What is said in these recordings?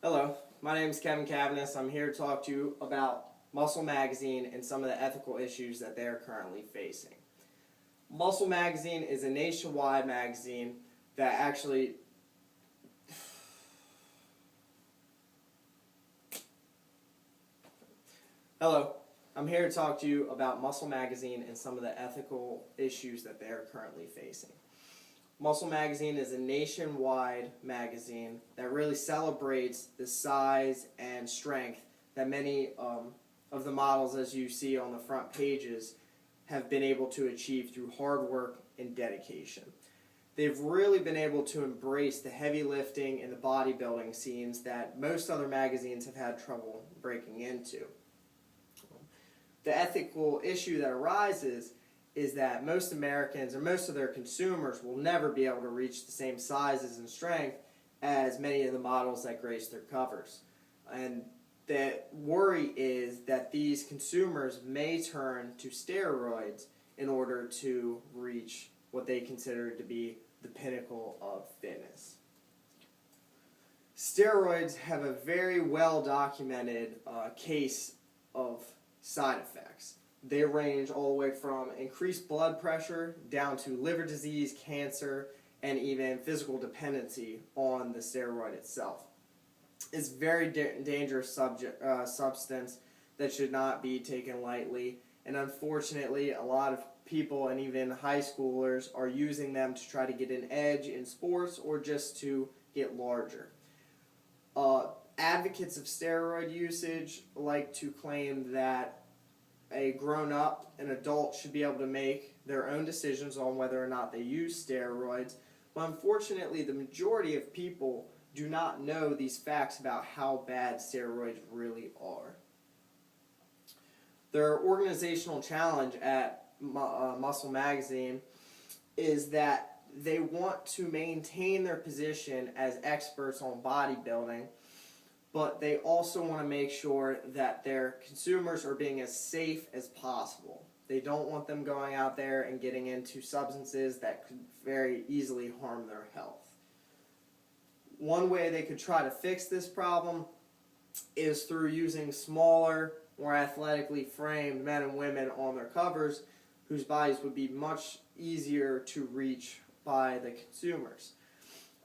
Hello, my name is Kevin Cavanis. I'm here to talk to you about Muscle Magazine and some of the ethical issues that they are currently facing. Muscle Magazine is a nationwide magazine that actually Hello, I'm here to talk to you about Muscle Magazine and some of the ethical issues that they are currently facing. Muscle Magazine is a nationwide magazine that really celebrates the size and strength that many of the models, as you see on the front pages, have been able to achieve through hard work and dedication. They've really been able to embrace the heavy lifting and the bodybuilding scenes that most other magazines have had trouble breaking into. The ethical issue that arises is that most Americans, or most of their consumers, will never be able to reach the same sizes and strength as many of the models that grace their covers. And the worry is that these consumers may turn to steroids in order to reach what they consider to be the pinnacle of fitness. Steroids have a very well documented case of side effects. They range all the way from increased blood pressure down to liver disease, cancer, and even physical dependency on the steroid itself. It's a very dangerous substance that should not be taken lightly, and unfortunately a lot of people and even high schoolers are using them to try to get an edge in sports or just to get larger. Advocates of steroid usage like to claim that a grown-up, an adult, should be able to make their own decisions on whether or not they use steroids, but unfortunately the majority of people do not know these facts about how bad steroids really are. Their organizational challenge at Muscle Magazine is that they want to maintain their position as experts on bodybuilding, but they also want to make sure that their consumers are being as safe as possible. They don't want them going out there and getting into substances that could very easily harm their health. One way they could try to fix this problem is through using smaller, more athletically framed men and women on their covers whose bodies would be much easier to reach by the consumers.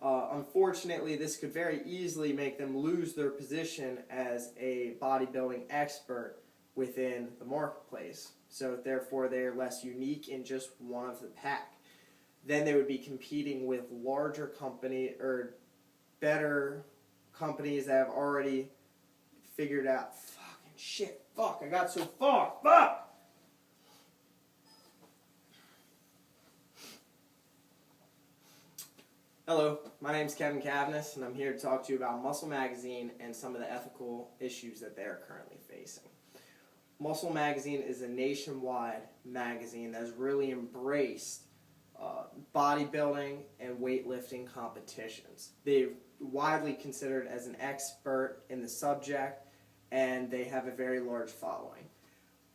Unfortunately, this could very easily make them lose their position as a bodybuilding expert within the marketplace. So therefore they are less unique in just one of the pack. Then they would be competing with larger company or better companies that have already figured out I got so far. Fuck! Hello, my name is Kevin Cavanis, and I'm here to talk to you about Muscle Magazine and some of the ethical issues that they are currently facing. Muscle Magazine is a nationwide magazine that has really embraced bodybuilding and weightlifting competitions. They're widely considered as an expert in the subject, and they have a very large following.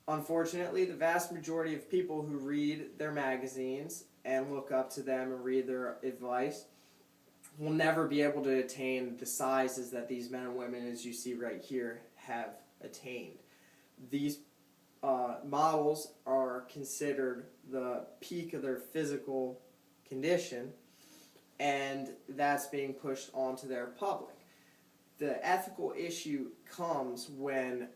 Unfortunately, the vast majority of people who read their magazines and look up to them and read their advice will never be able to attain the sizes that these men and women, as you see right here, have attained. These models are considered the peak of their physical condition, and that's being pushed onto their public. The ethical issue comes when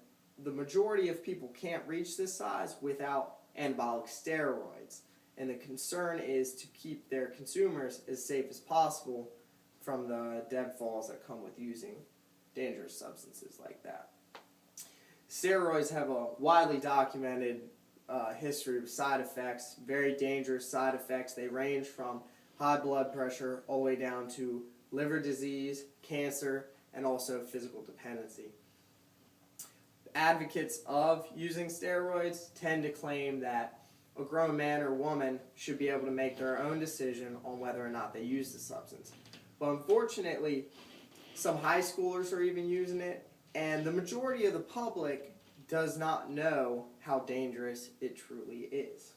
the majority of people can't reach this size without anabolic steroids, and the concern is to keep their consumers as safe as possible from the deadfalls that come with using dangerous substances like that. Steroids have a widely documented history of side effects, very dangerous side effects. They range from high blood pressure all the way down to liver disease, cancer, and also physical dependency. Advocates of using steroids tend to claim that a grown man or woman should be able to make their own decision on whether or not they use the substance. But unfortunately, some high schoolers are even using it, and the majority of the public does not know how dangerous it truly is.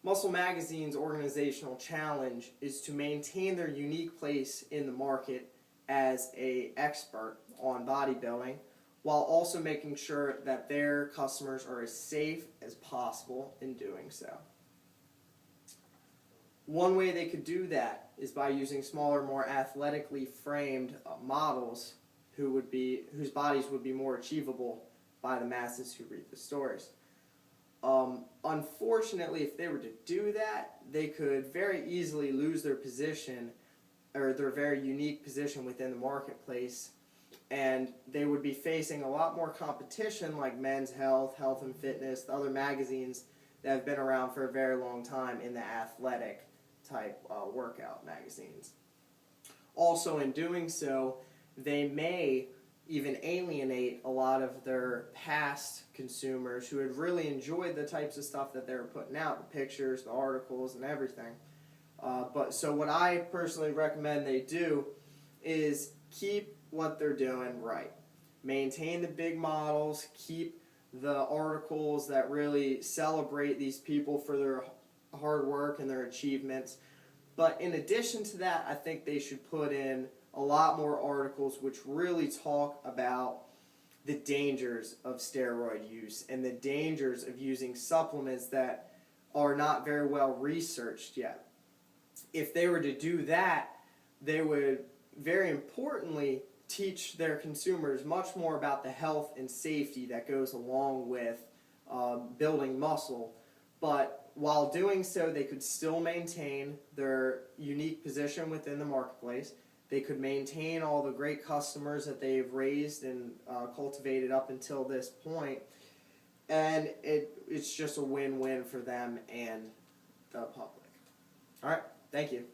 Muscle Magazine's organizational challenge is to maintain their unique place in the market as an expert on bodybuilding, while also making sure that their customers are as safe as possible in doing so. One way they could do that is by using smaller, more athletically framed models whose bodies would be more achievable by the masses who read the stories. Unfortunately, if they were to do that, they could very easily lose their position, or their very unique position within the marketplace, and they would be facing a lot more competition like Men's Health, Health and Fitness, the other magazines that have been around for a very long time in the athletic type workout magazines. Also, in doing so, they may even alienate a lot of their past consumers who had really enjoyed the types of stuff that they were putting out, the pictures, the articles, and everything. So what I personally recommend they do is keep what they're doing right. Maintain the big models, keep the articles that really celebrate these people for their hard work and their achievements. But in addition to that, I think they should put in a lot more articles which really talk about the dangers of steroid use and the dangers of using supplements that are not very well researched yet. If they were to do that, they would very importantly teach their consumers much more about the health and safety that goes along with building muscle. But while doing so, they could still maintain their unique position within the marketplace. They could maintain all the great customers that they've raised and cultivated up until this point. And it's just a win-win for them and the public. All right, thank you.